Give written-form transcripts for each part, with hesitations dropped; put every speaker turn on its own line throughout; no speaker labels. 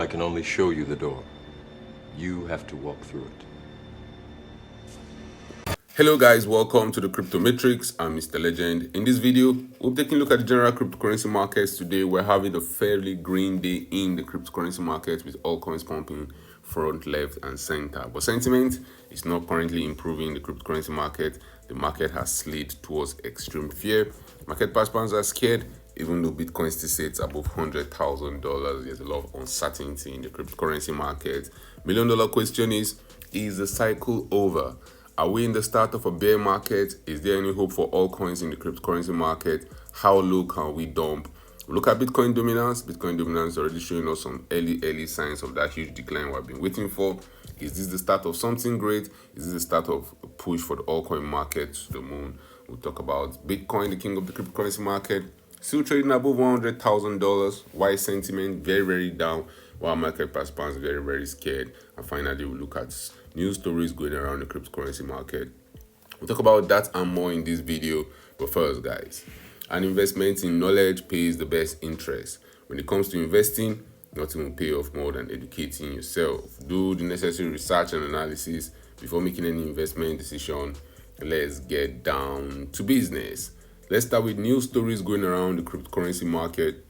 can only show you the door. You have to walk through it.
Hello guys, welcome to the Crypto Matrix. I'm Mr. Legend. In this video, we'll be taking a look at the general cryptocurrency markets. Today, we're having a fairly green day in the cryptocurrency market with all coins pumping front, left, and center. But sentiment is not currently improving in the cryptocurrency market. The market has slid towards extreme fear. Market participants are scared, even though Bitcoin still sits above $100,000. There's a lot of uncertainty in the cryptocurrency market. $1 million question is the cycle over? Are we in the start of a bear market? Is there any hope for all coins in the cryptocurrency market? How low can we dump? We look at Bitcoin dominance. Bitcoin dominance is already showing us some early signs of that huge decline we've been waiting for. Is this the start of something great? Is this the start of a push for the altcoin market to the moon? We'll talk about Bitcoin, the king of the cryptocurrency market, still trading above $100,000. Why sentiment very down? While market participants very scared. And finally, we'll look at news stories going around the cryptocurrency market. We'll talk about that and more in this video. But first, guys, an investment in knowledge pays the best interest. When it comes to investing, nothing will pay off more than educating yourself. Do the necessary research and analysis before making any investment decision. Let's get down to business. Let's start with news stories going around the cryptocurrency market.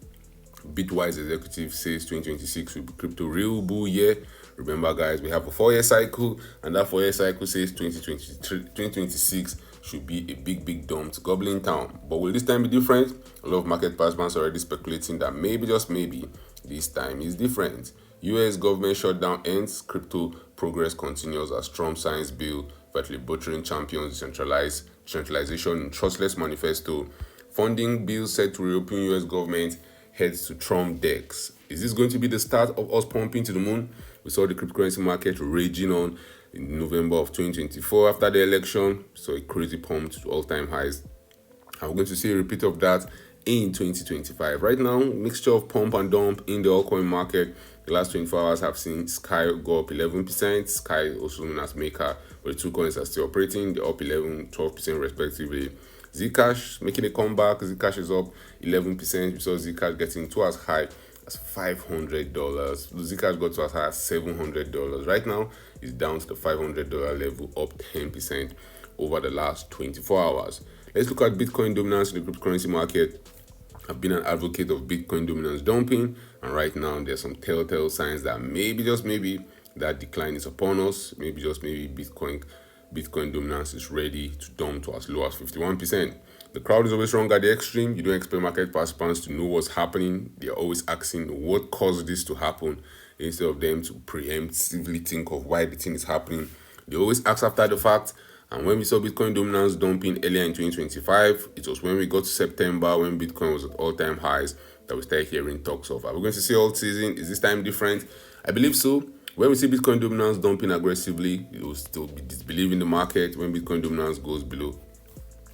Bitwise executive says 2026 will be crypto real bull year. Remember, guys, we have a 4-year cycle, and that 4-year cycle says 2026 should be a big dump to Goblin Town. But will this time be different? A lot of market participants are already speculating that maybe, just maybe, this time is different. US government shutdown ends, crypto progress continues as Trump signs bill virtually butchering champions decentralization in trustless manifesto. Funding bill set to reopen US government heads to Trump decks. Is this going to be the start of us pumping to the moon? We saw the cryptocurrency market raging on in November of 2024 after the election. So a crazy pump to all-time highs. And we're going to see a repeat of that in 2025. Right now, mixture of pump and dump in the altcoin market. The last 24 hours have seen Sky go up 11%. Sky, also known as Maker, but the two coins are still operating. They're up 11-12% respectively. Zcash making a comeback. Zcash is up 11%. We saw Zcash getting to as high as $500. Zcash got to as high as $700. Right now, it's down to the $500 level, up 10% over the last 24 hours. Let's look at Bitcoin dominance in the cryptocurrency market. I've been an advocate of Bitcoin dominance dumping, and right now there's some telltale signs that maybe, just maybe, that decline is upon us. Maybe, just maybe, Bitcoin dominance is ready to dump to as low as 51%. The crowd is always wrong at the extreme. You don't expect market participants to know what's happening. They're always asking what caused this to happen instead of them to preemptively think of why the thing is happening. They always ask after the fact. And when we saw Bitcoin dominance dumping earlier in 2025, it was when we got to September, when Bitcoin was at all-time highs, that we started hearing talks of. Are we going to see all season? Is this time different? I believe so. When we see Bitcoin dominance dumping aggressively, it will still be disbelief in the market. When Bitcoin dominance goes below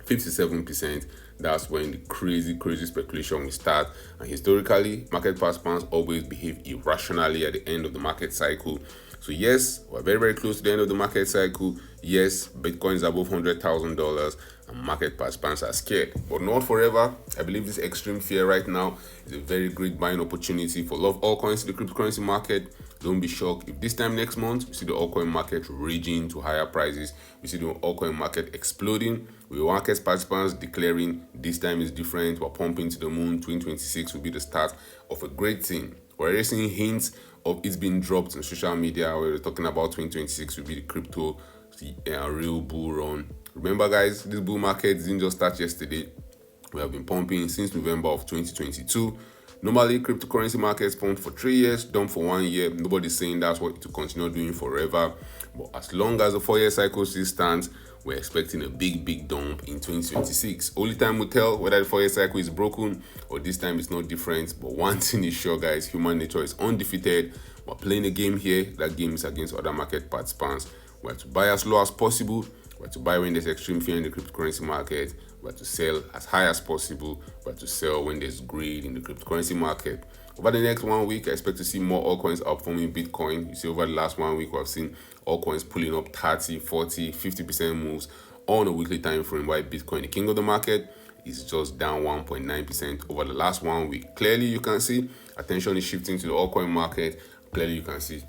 57%, that's when the crazy speculation will start. And historically, market participants always behave irrationally at the end of the market cycle. So yes, we're very close to the end of the market cycle. Yes, Bitcoin is above $100,000 and market participants are scared, but not forever. I believe this extreme fear right now is a very great buying opportunity for a lot of altcoins in the cryptocurrency market. Don't be shocked if this time next month we see the altcoin market raging to higher prices. We see the altcoin market exploding. With market participants declaring this time is different, we're pumping to the moon. 2026 will be the start of a great thing. We're already seeing hints of it's being dropped on social media where we're talking about 2026 will be the crypto real bull run. Remember, guys, this bull market didn't just start yesterday. We have been pumping since November of 2022. Normally, cryptocurrency markets pump for 3 years, dump for 1 year. Nobody's saying that's what to continue doing forever. But as long as the 4-year cycle still stands, we're expecting a big dump in 2026. Only time will tell whether the 4-year cycle is broken or this time it's not different. But one thing is sure, guys, human nature is undefeated. We're playing a game here. That game is against other market participants. We have to buy as low as possible. We have to buy when there's extreme fear in the cryptocurrency market. We have to sell as high as possible. We have to sell when there's greed in the cryptocurrency market. Over the next 1 week, I expect to see more altcoins outperforming Bitcoin. You see, over the last 1 week, we've seen altcoins pulling up 30, 40, 50% moves on a weekly time frame, while Bitcoin, the king of the market, is just down 1.9% over the last 1 week. Clearly, you can see attention is shifting to the altcoin market. Clearly, you can see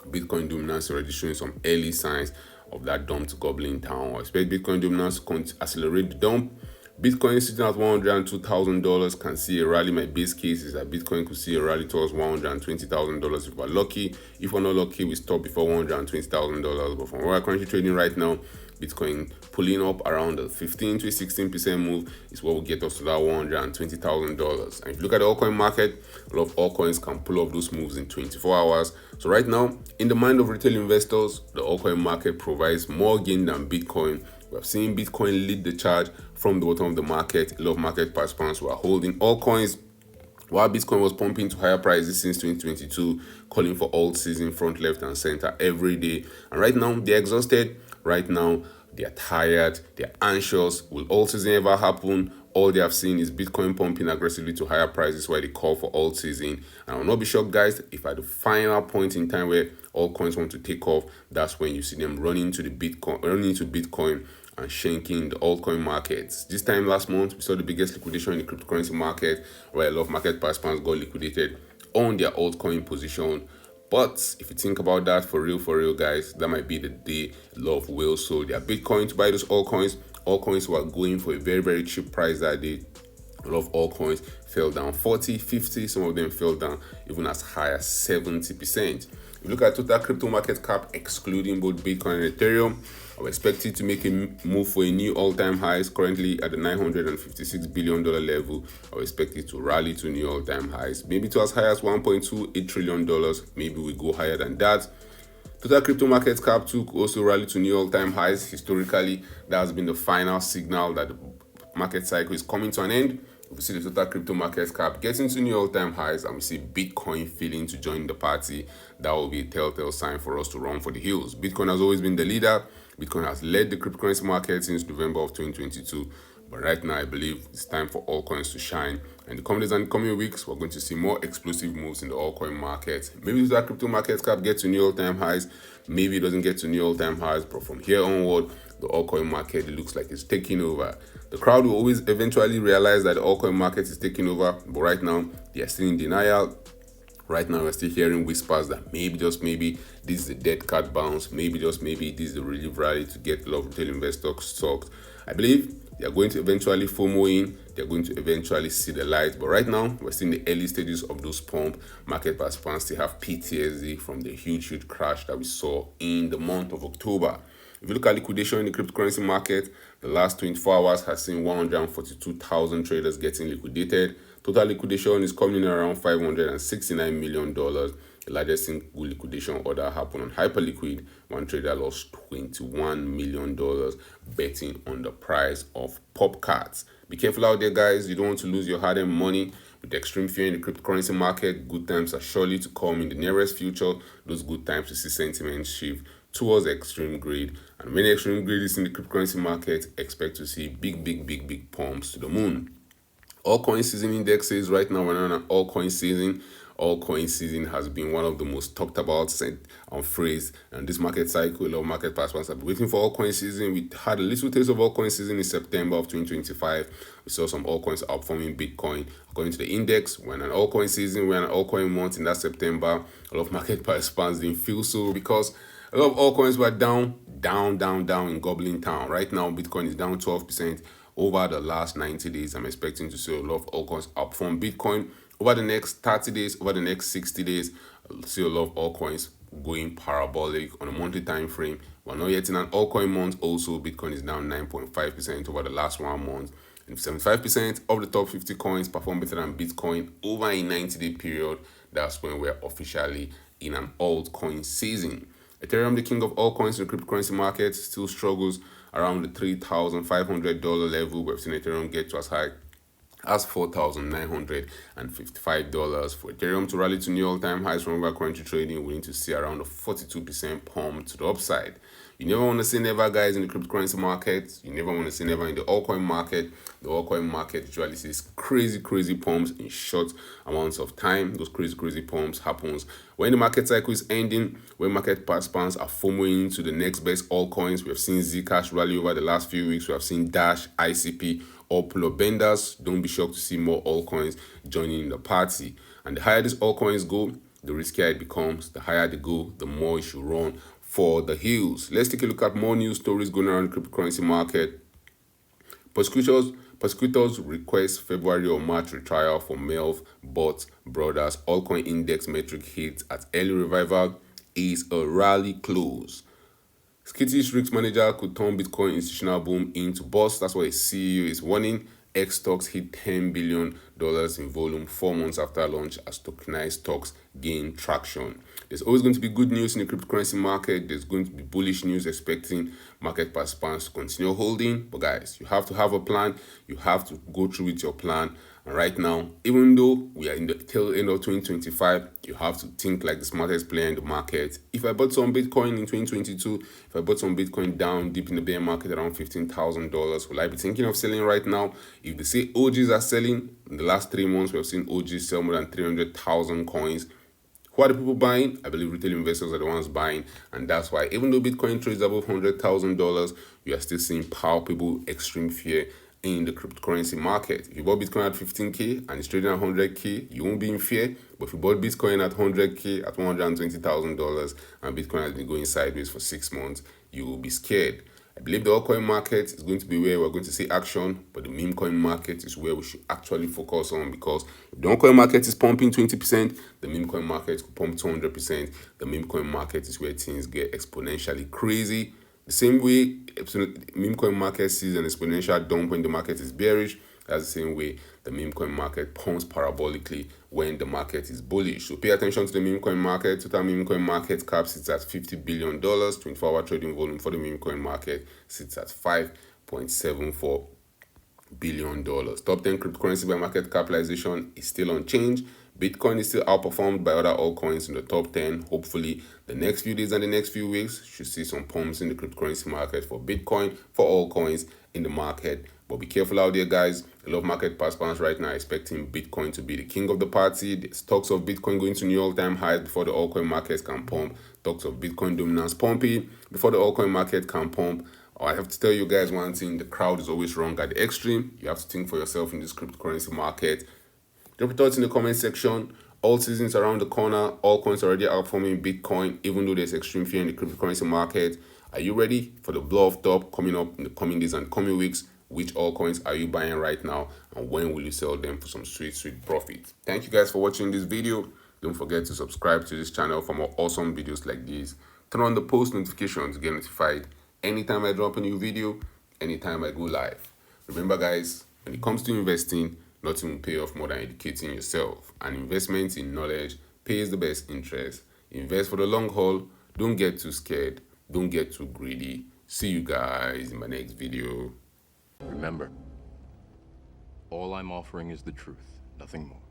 Bitcoin dominance already showing some early signs of that dump to gobbling down. I expect Bitcoin dominance to accelerate the dump. Bitcoin sitting at $102,000 can see a rally. My base case is that Bitcoin could see a rally towards $120,000 if we're lucky. If we're not lucky, we stop before $120,000. But from where we're currently trading right now, Bitcoin pulling up around the 15 to 16% move is what will get us to that $120,000. And if you look at the altcoin market, a lot of altcoins can pull off those moves in 24 hours. So right now, in the mind of retail investors, the altcoin market provides more gain than Bitcoin. We have seen Bitcoin lead the charge from the bottom of the market. A lot of market participants were holding altcoins while Bitcoin was pumping to higher prices since 2022, calling for alt season front, left, and center every day. And right now, they're exhausted. Right now, they're tired. They're anxious. Will alt season ever happen? All they have seen is Bitcoin pumping aggressively to higher prices while they call for alt season. And I will not be shocked, guys, if at the final point in time where altcoins want to take off, that's when you see them running to Bitcoin and shanking the altcoin markets. This time last month, we saw the biggest liquidation in the cryptocurrency market, where a lot of market participants got liquidated on their altcoin position. But if you think about that for real, guys, that might be the day a lot of whales sold their Bitcoin to buy those altcoins. Altcoins were going for a very, very cheap price that day. A lot of altcoins fell down 40, 50, some of them fell down even as high as 70%. If you look at total crypto market cap, excluding both Bitcoin and Ethereum, I was expected to make a move for a new all-time highs, currently at the $956 billion level. I was expected to rally to new all-time highs, maybe to as high as $1.28 trillion. Maybe we go higher than that. Total crypto market cap too also rally to new all-time highs. Historically, that has been the final signal that the market cycle is coming to an end. If we see the total crypto market cap getting to new all-time highs and we see Bitcoin failing to join the party, that will be a telltale sign for us to run for the hills. Bitcoin has always been the leader. Bitcoin has led the cryptocurrency market since November of 2022. But right now, I believe it's time for altcoins to shine. And in the coming days and coming weeks, we're going to see more explosive moves in the altcoin market. Maybe the crypto market cap gets to new all-time highs. Maybe it doesn't get to new all-time highs. But from here onward, the altcoin market looks like it's taking over. The crowd will always eventually realize that the altcoin market is taking over. But right now, they are still in denial. Right now, we're still hearing whispers that maybe, just maybe, this is the dead cat bounce. Maybe, just maybe, this is the relief rally to get a lot of retail investors stocked. I believe they are going to eventually FOMO in. They're going to eventually see the light. But right now, we're still in the early stages of those pump. Market participants still have PTSD from the huge crash that we saw in the month of October. If you look at liquidation in the cryptocurrency market, the last 24 hours has seen 142,000 traders getting liquidated. Total liquidation is coming in around $569 million. The largest single liquidation order happened on Hyperliquid. One trader lost $21 million betting on the price of pop cards. Be careful out there, guys. You don't want to lose your hard-earned money. With the extreme fear in the cryptocurrency market, good times are surely to come in the nearest future. Those good times to see sentiment shift towards extreme greed. And when extreme greed is in the cryptocurrency market, expect to see big pumps to the moon. Altcoin season index says right now we're on an altcoin season. Altcoin season has been one of the most talked about phrase and this market cycle. A lot of market participants have been waiting for altcoin season. We had a little taste of altcoin season in September of 2025. We saw some altcoins outperforming Bitcoin. According to the index, we're in an altcoin season, we're in an altcoin month in that September. A lot of market participants didn't feel so because a lot of altcoins were down in Goblin Town. Right now, Bitcoin is down 12%. Over the last 90 days, I'm expecting to see a lot of altcoins outperform Bitcoin. Over the next 30 days, over the next 60 days, I'll see a lot of altcoins going parabolic on a monthly time frame. We're not yet in an altcoin month. Also, Bitcoin is down 9.5% over the last 1 month. And if 75% of the top 50 coins perform better than Bitcoin over a 90-day period, that's when we're officially in an altcoin season. Ethereum, the king of altcoins in the cryptocurrency market, still struggles around the $3,500 level. We've seen Ethereum get to as high as $4,955. For Ethereum to rally to new all-time highs from where we're currently trading, we need to see around a 42% pump to the upside. You never want to say never, guys, in the cryptocurrency market. You never want to say never in the altcoin market. The altcoin market usually sees crazy pumps in short amounts of time. Those crazy pumps happens when the market cycle is ending, when market participants are FOMOing to the next best altcoins. We have seen Zcash rally over the last few weeks. We have seen Dash, ICP, all pull up benders. Don't be shocked to see more altcoins joining the party. And the higher these altcoins go, the riskier it becomes. The higher they go, the more you should run for the hills. Let's take a look at more news stories going around the cryptocurrency market. Prosecutors request February or March retrial for Melv Bot brothers. Altcoin index metric hits at early revival is a rally close. Skittish risk manager could turn Bitcoin institutional boom into bust. That's what a CEO is warning. X stocks hit $10 billion in volume 4 months after launch as tokenized stocks gain traction. There's always going to be good news in the cryptocurrency market. There's going to be bullish news expecting market participants to continue holding. But guys, you have to have a plan. You have to go through with your plan. And right now, even though we are in the tail end of 2025, you have to think like the smartest player in the market. If I bought some Bitcoin in 2022, if I bought some Bitcoin down deep in the bear market around $15,000, will I be thinking of selling right now? If they say OGs are selling, in the last 3 months, we have seen OGs sell more than 300,000 coins. Who are the people buying? I believe retail investors are the ones buying. And that's why even though Bitcoin trades above $100,000, we are still seeing palpable extreme fear in the cryptocurrency market. If you bought Bitcoin at 15K and it's trading at 100K, you won't be in fear. But if you bought Bitcoin at 100K, at $120,000, and Bitcoin has been going sideways for 6 months, you will be scared. I believe the altcoin market is going to be where we're going to see action, but the meme coin market is where we should actually focus on, because if the altcoin market is pumping 20%, the meme coin market could pump 200%. The meme coin market is where things get exponentially crazy. The same way meme coin market sees an exponential dump when the market is bearish, that's the same way the meme coin market pumps parabolically when the market is bullish. So pay attention to the meme coin market. Total meme coin market cap sits at $50 billion. 24-hour trading volume for the meme coin market sits at $5.74 billion. Top 10 cryptocurrency by market capitalization is still unchanged. Bitcoin is still outperformed by other altcoins in the top 10. Hopefully, the next few days and the next few weeks should see some pumps in the cryptocurrency market for Bitcoin, for altcoins in the market. But be careful out there, guys. A lot of market participants right now are expecting Bitcoin to be the king of the party. There's talks of Bitcoin going to new all-time highs before the altcoin markets can pump. Talks of Bitcoin dominance pumping before the altcoin market can pump. I have to tell you guys one thing: the crowd is always wrong at the extreme. You have to think for yourself in this cryptocurrency market. Drop your thoughts in the comment section. All seasons around the corner. Altcoins are already outperforming Bitcoin, even though there's extreme fear in the cryptocurrency market. Are you ready for the blow off top coming up in the coming days and coming weeks? Which altcoins are you buying right now, and when will you sell them for some sweet profit? Thank you guys for watching this video. Don't forget to subscribe to this channel for more awesome videos like these. Turn on the post notifications to get notified anytime I drop a new video, anytime I go live. Remember, guys, when it comes to investing, nothing will pay off more than educating yourself. And investment in knowledge pays the best interest. Invest for the long haul. Don't get too scared. Don't get too greedy. See you guys in my next video.
Remember, all I'm offering is the truth, nothing more.